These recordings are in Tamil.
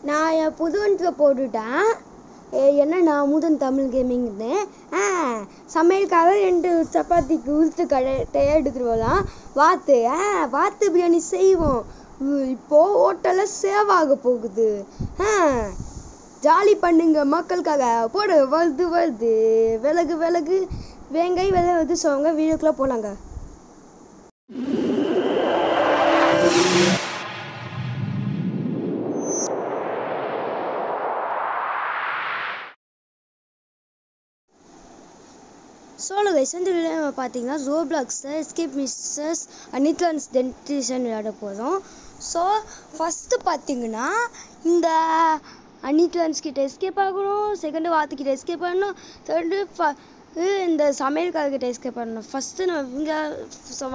நான் என் புதுவன்ஸில் போட்டுட்டேன். என்னன்னா அமுதன் தமிழ் கேமிங்னு. சமையலுக்காக 2 சப்பாத்திக்கு உளுத்து கடையை எடுத்துகிட்டு போகலாம். வாத்து பிரியாணி செய்வோம். இப்போது ஹோட்டலில் சேவ் ஆக போகுது. ஜாலி பண்ணுங்க மக்களுக்காக. போடு வருது விலகு வெங்காயம் வருது சொல்லுங்க. வீடியோக்குள்ளே போகலாங்க. சோலோ கைஸ், இந்த வீடியோ பார்த்தீங்கன்னா ரோப்ளாக்ஸில் எஸ்கேப் மிஸ்ஸஸ் அனித்லன்ஸ் டென்டிஷன் விளையாட போகிறோம். ஸோ ஃபஸ்ட்டு பார்த்தீங்கன்னா இந்த அனித்லன்ஸ் கிட்ட எஸ்கேப் ஆகணும். செகண்டு வாத்துக்கிட்ட எஸ்கேப் பண்ணணும். தேர்டு இந்த சமையல்காரர்கிட்ட எஸ்கேப் பண்ணணும். ஃபஸ்ட்டு நம்ம இங்கே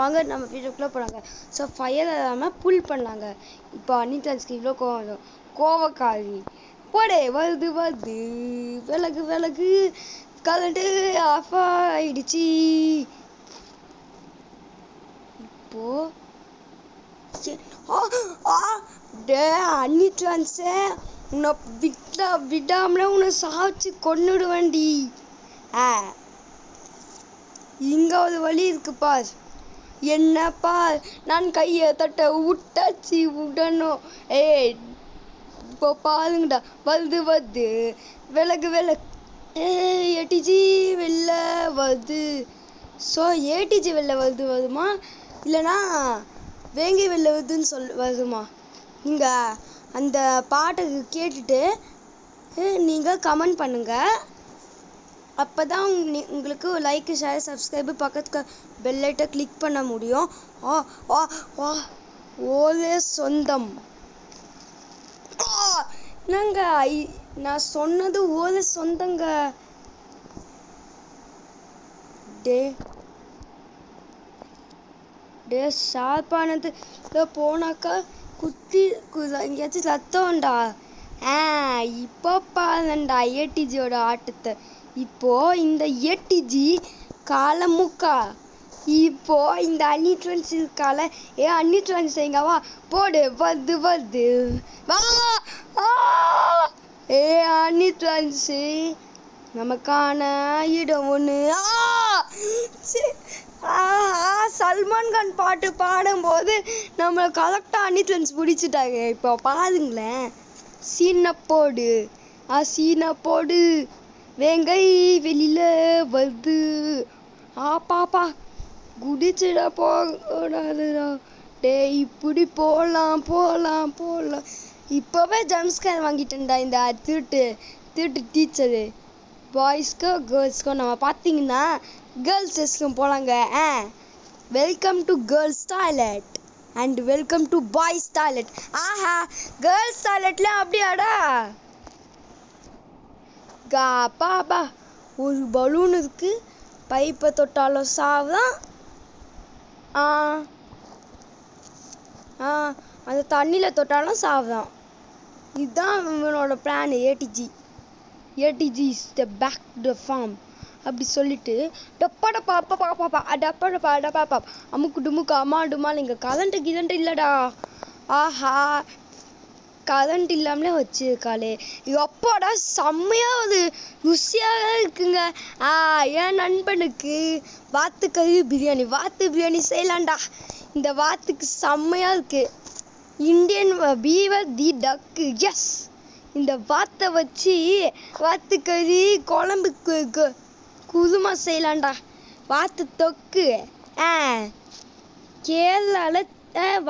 வாங்க நம்ம வீடியோக்குள்ளே போனாங்க. ஸோ ஃபயர் இல்லாமல் புல் பண்ணாங்க. இப்போ அனித்லன்ஸ்க்கு இவ்வளோ கோவக்காரி போடே வருது விலகு கரண்ட்டு ஆஃப் ஆயிடுச்சு. இப்போ அனித்லன்ஸே உன்னை விடாமல உன்னை சாப்பிச்சு கொன்னுடுவேண்டி. இங்க ஒரு வழி இருக்கு பார். என்ன பார், நான் கையை தட்ட விட்டாச்சு விடணும். இப்போ பாருங்கடா வருது விலகு ஏடிஜி வெளில வருது. ஸோ ஏடிஜி வெளில வருதுமா இல்லைனா வேங்கை வெளில வருதுன்னு வருதுமா? நீங்கள் அந்த பாட்டை கேட்டுட்டு நீங்கள் கமெண்ட் பண்ணுங்கள். அப்போ தான் உங்களுக்கு லைக் ஷேர் சப்ஸ்கிரைபு பக்கத்துக்கு பெல் ஐட்டை கிளிக் பண்ண முடியும். ஒரே சொந்தம் என்னங்க நான் சொன்னது ஒரு சொந்தங்க. ஷார்ப்பானது போனாக்கா குத்தி எங்கேயாச்சும் சத்தம்டா. இப்போ பாருங்கண்டா ஏடிஜியோட ஆட்டத்தை. இப்போ இந்த ஏடிஜி காலமுக்கா. இப்போ இந்த அனிட்ரன்ஸ் இருக்கால, அனிட்ரன்ஸ் எங்கவா போடு வருது அனிட்ரன்ஸ் நமக்கான இடம் ஒன்று. சல்மான் கான் பாட்டு பாடும்போது நம்மளை கரெக்டாக அனிட்ரன்ஸ் பிடிச்சிட்டாங்க. இப்போ பாருங்களேன், சீனை போடு வேங்கை வெளியில வருது. பாப்பா குடிச்சிட போடாதுடா. இப்படி போகலாம். இப்போவே ஜம்ஸ்கேர் வாங்கிட்டேன்டா இந்த திருட்டு டீச்சரு. பாய்ஸ்க்கும் கேர்ள்ஸ்க்கும் நம்ம பார்த்தீங்கன்னா கேர்ள்ஸ் ரெஸ்ட்ரூம் போகலாங்க. Welcome to girls toilet and welcome to boys toilet. Girls டாய்லெட்ல அப்படியாடா? பாப்பா ஒரு பலூன் இருக்கு. பைப்பை தொட்டாலும் சாவுதான். அந்த தண்ணியில் தொட்டாலும் சாவுதான். இதுதான் இவனோட plan. ADG is the back to form அப்படி சொல்லிட்டு டப்பா அமுக்கு டுமுக்கு அம்மாடுமால். இங்கே கரண்ட் இல்லைடா. கரண்ட் இல்லாமலே வச்சிருக்காளே. அப்பாடா செம்மையாக ஒரு ருசியாக இருக்குங்க. என் நண்பனுக்கு வாத்து பிரியாணி செய்யலாம்டா. இந்த வாத்துக்கு செம்மையாக இருக்கு. இந்தியன் பீவர் தி டக்கு. எஸ், இந்த வாத்தை வச்சு வாத்துக்கறி குழம்புக்கு குருமா செய்யலாம்டா. வாத்து தொக்கு. கேரளாவில்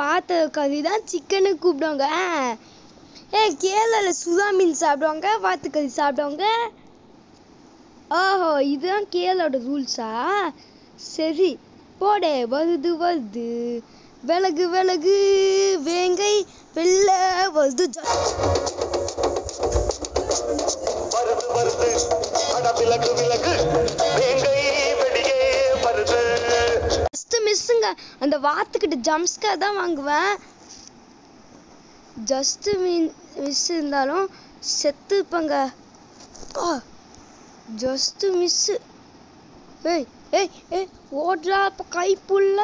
வாத்து கறி தான் சிக்கனுக்கு கூப்பிடுவாங்க. கேரளாவில் சுறா மீன் சாப்பிடுவாங்க, வாத்துக்கறி சாப்பிடுவாங்க. இதுதான் கேரளாவோட ரூல்ஸா? சரி போடே வருது விலகு வேங்கை வெளில வருது. மிஸ்ஸுங்க, அந்த வாத்துக்கிட்ட ஜம்ஸ்கேர் தான் வாங்குவேன். ஜஸ்ட் மிஸ் இருந்தாலும் செத்து இருப்பாங்க. Just miss. ஓடுறா இப்போ கைப்புள்ள.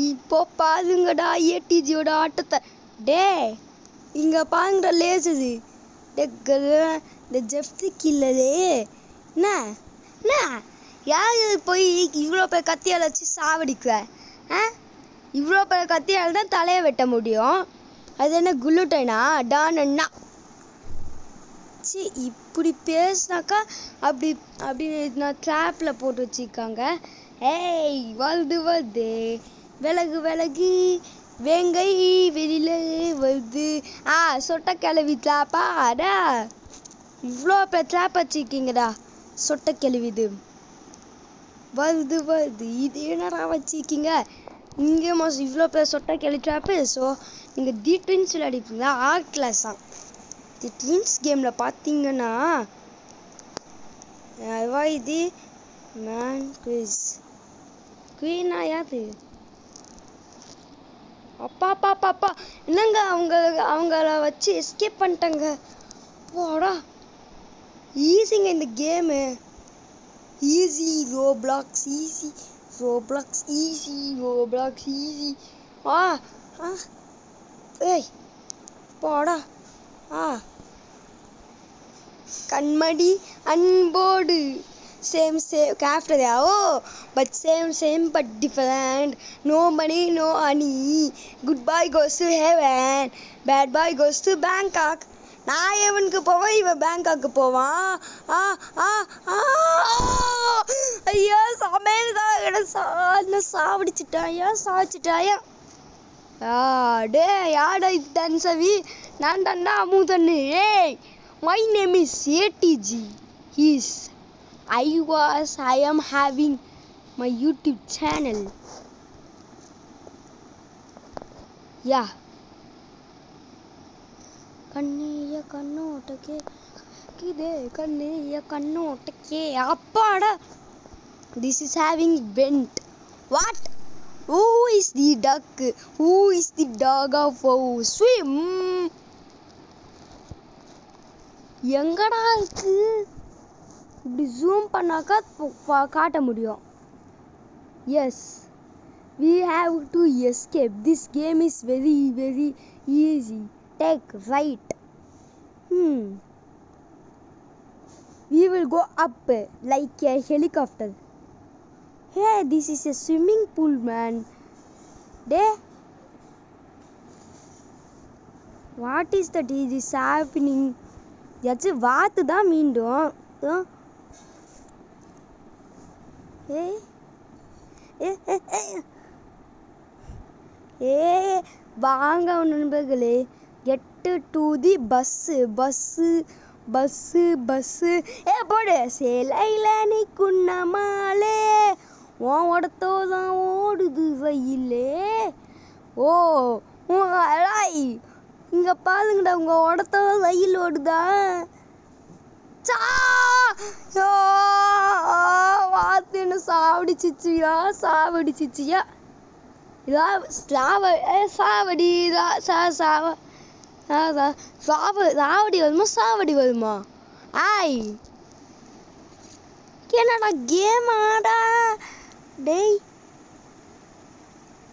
இப்போ பாருங்கடா ஏடிஜியோட ஆட்டத்தை. இங்கே பாருங்கடா லேசுது. இந்த ஜெஃப்ரி கில்லரே என்ன என்ன யார் போய் இவ்வளோ பேர் கத்தியால் வச்சு சாவடிக்கிற? இவ்வளோ பேர் கத்தியால் தான் தலையை வெட்ட முடியும். அது என்ன குல்லுட்டனா டான்னா? சி இப்படி பேசினாக்கா அப்படி அப்படி நான் ட்ராப்பில் போட்டு வச்சுருக்காங்க. ஏய் வருது வருது விலகு விலகு வேங்கை வெளியில வருது. சொட்ட கிளவி ட்ராப்பா? அடா இவ்வளோ பேர் ட்ராப் வச்சுருக்கீங்கடா. சொட்ட கிளவிது வருது வருது. இது என்னடா வச்சுருக்கீங்க இங்கே இவ்வளோ பேர் சொட்ட கிளவி ட்ராப்பு? ஸோ நீங்கள் தி ட்வின்ஸ் விளையாடிப்பீங்களா? ஆர்ட் கிளாஸ் தான். தி ட்வின்ஸ் கேமில் பார்த்தீங்கன்னா இது மேன் குவிஸ் குவீனா யாரு? அப்பா அப்பா அப்பா அப்பா என்னங்க அவங்கள வச்சு எஸ்கேப் பண்ணிட்டாங்க. போடா ஈஸிங்க இந்த game. Easy Roblox easy Roblox easy Roblox easy. ஏய் போடா. கண்மடி அன்போடு சேம் கேஃப்டர் but same but different. No money no honey. Good boy goes to heaven, bad boy goes to Bangkok. நான் ஹெவனுக்கு போவேன், இவன் பேங்காக்கு போவான். ஐயா சமையல் சாவடிச்சிட்டாயா சாவடிச்சிட்டாயா. டே யாடா இது தன்சவி? நான் தண்டா அமுதன்னு. ஏய் my name is ATG. I am having my YouTube channel. Yeah. கண்ணிய கண்ணோட்டக்கே கிதே கண்ணிய கண்ணோட்டக்கே அப்பாடா. This is having vent. What? Who is the duck? Who is the dog of swim? எங்கடா இருக்கு? இப்படி ஜூம் பண்ணாக்கா காட்ட முடியும். Yes we have to escape. This game is very very easy. Take right. We will go up like a helicopter. Hey, this is a swimming pool, man. What is that is happening? யாச்சு வாத்து தான் மீண்டும். வாங்க நண்பர்களே, get to the bus bus bus bus. போடு சேலையில நீ குன்னமாலே உன் உடத்தோதான் ஓடுது வெயிலே. இங்க பாருங்கடா உங்க உடத்தோட வெயில் ஓடுதா. வாத்துன்னு சாவடிச்சிச்சியா சாவடிச்சிச்சியா. சாவடி ராவடி வருமா சாவடி வருமா? என்னடா கேம் ஆடா. டேய்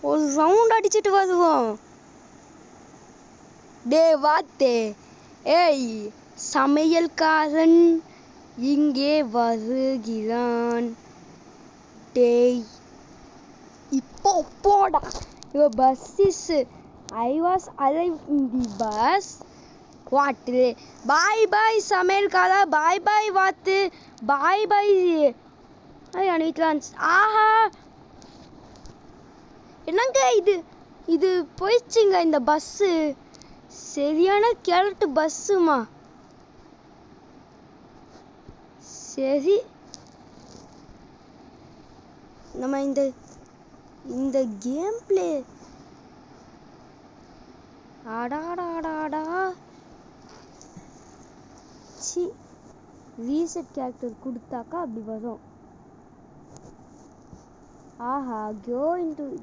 ஒரு ரவுண்ட் அடிச்சிட்டு வருவோம். டே வாத்தே. ஏய் சமையல்காரன் இங்கே வருகிறான். டேய் இப்போ போடா. Your bus is I was alive in the bus. What? Bye bye சமையல்காரா. Bye bye வாத்து. Bye bye. அனிட்லான்ஸ். என்னங்க இது போயிடுச்சுங்க இந்த பஸ்ஸு. சரியான கேரட்டு பஸ்ஸுமா. சரி நம்ம இந்த கேம் பிளே ஆடாடாடாடா. சி ரீசெட் கேரக்டர் கொடுத்தாக்கா அப்படி வரும்.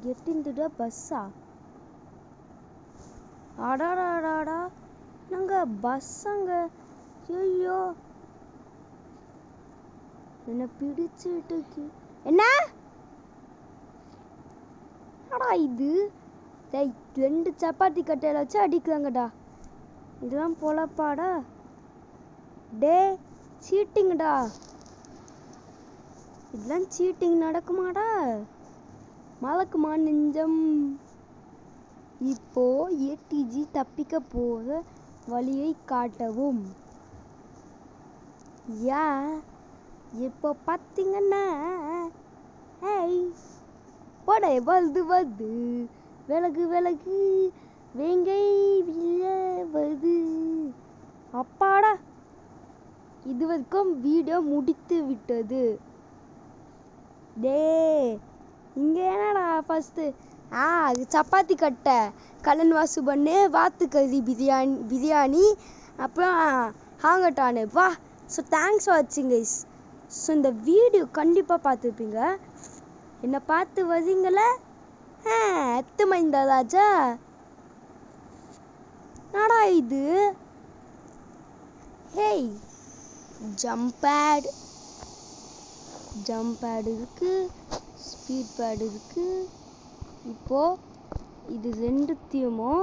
கெட் இன்டு த பஸ்ஸா. அடாடாடாடா நாங்க பஸ்ஸாங்க. ஐயோ என்ன பிடிச்சிட்டு என்ன இது? 2 சப்பாத்தி கட்டையில வச்சு அடிக்கிறாங்கடா. இதெல்லாம் பொழப்பாடா. டே சீட்டிங்டா. இதெல்லாம் சீட்டிங் நடக்குமாடா? மலக்குமா நெஞ்சம். இப்போ ஏடிஜி தப்பிக்க போற வழியை காட்டவும். யா இப்போ பார்த்தீங்கன்னா படை வருது விலகு வேங்கை வருது. அப்பாடா, இதுவரைக்கும் வீடியோ முடித்து விட்டது. டே இங்க என்னடா ஃபர்ஸ்ட் சப்பாத்தி கட்டை கலன் வாசு பண்ணு, வாத்துக்கறி பிரியாணி அப்புறம் ஹாங்கட்டானு வா. ஸோ தேங்க்ஸ் ஃபார் வாட்சிங் கைஸ். ஸோ இந்த வீடியோ கண்டிப்பாக பார்த்துருப்பீங்க. என்னை பார்த்து வரீங்களே எத்து மைந்தா ராஜா. என்னடா இது? ஹேய், ஜம்ப் பேட் இருக்கு, ஸ்பீட் பேட் இருக்கு. இப்போ இது ரெண்டுத்தையுமோ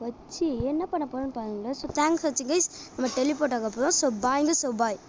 வச்சு என்ன பண்ண போறோம்னு பாருங்களேன். ஸோ தேங்க்ஸ் வாட்சிங் கைஸ். நம்ம டெலிபோர்ட் ஆக போகிறோம். So bye.